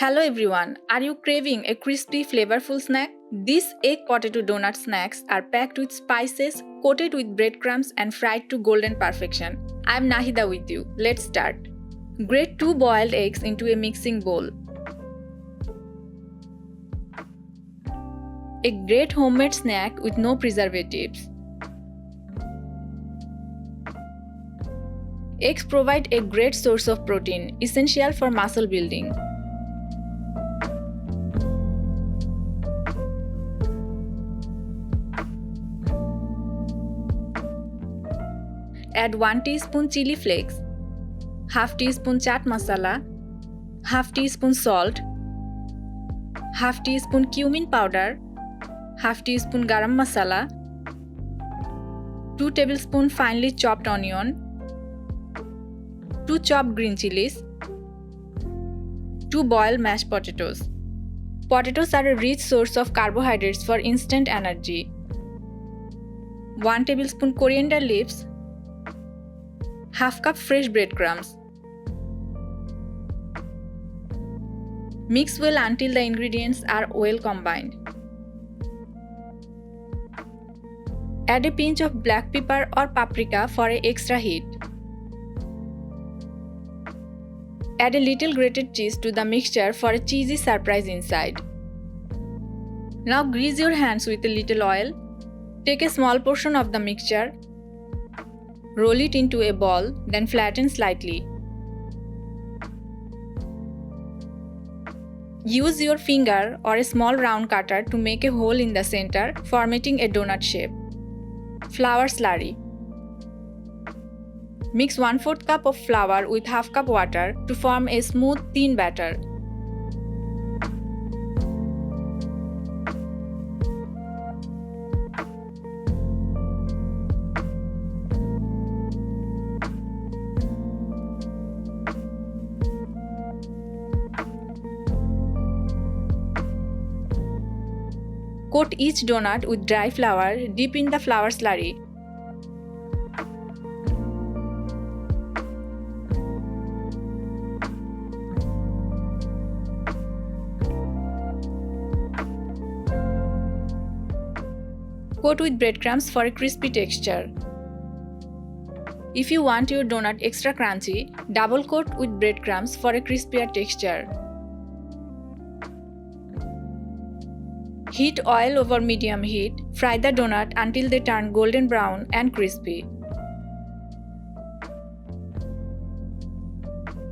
Hello everyone, are you craving a crispy, flavorful snack? These egg potato donut snacks are packed with spices, coated with breadcrumbs and fried to golden perfection. I'm Nahida with you. Let's start. Grate 2 boiled eggs into a mixing bowl. A great homemade snack with no preservatives. Eggs provide a great source of protein, essential for muscle building. Add 1 teaspoon chili flakes, half teaspoon chat masala, half teaspoon salt, half teaspoon cumin powder, half teaspoon garam masala, 2 tablespoons finely chopped onion, 2 chopped green chilies, 2 boiled mashed potatoes. Potatoes are a rich source of carbohydrates for instant energy. 1 tablespoon coriander leaves, half cup fresh breadcrumbs. Mix well until the ingredients are well combined. Add a pinch of black pepper or paprika for an extra heat. Add a little grated cheese to the mixture for a cheesy surprise inside. Now grease your hands with a little oil. Take a small portion of the mixture. Roll it into a ball, then flatten slightly. Use your finger or a small round cutter to make a hole in the center, formating a donut shape. Flour slurry. Mix 1/4 cup of flour with half cup water to form a smooth, thin batter. Coat each donut with dry flour, dip in the flour slurry. Coat with breadcrumbs for a crispy texture. If you want your donut extra crunchy, double coat with breadcrumbs for a crispier texture. Heat oil over medium heat. Fry the donut until they turn golden brown and crispy.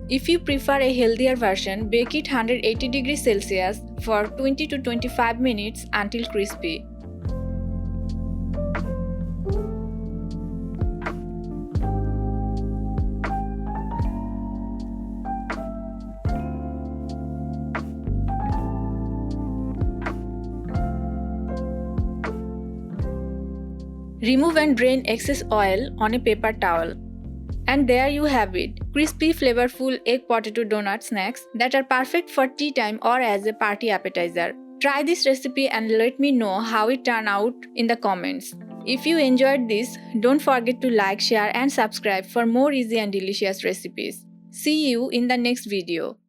If you prefer a healthier version, bake it 180 degrees Celsius for 20 to 25 minutes until crispy. Remove and drain excess oil on a paper towel. And there you have it, crispy, flavorful egg potato donut snacks that are perfect for tea time or as a party appetizer. Try this recipe and let me know how it turned out in the comments. If you enjoyed this, don't forget to like, share and subscribe for more easy and delicious recipes. See you in the next video.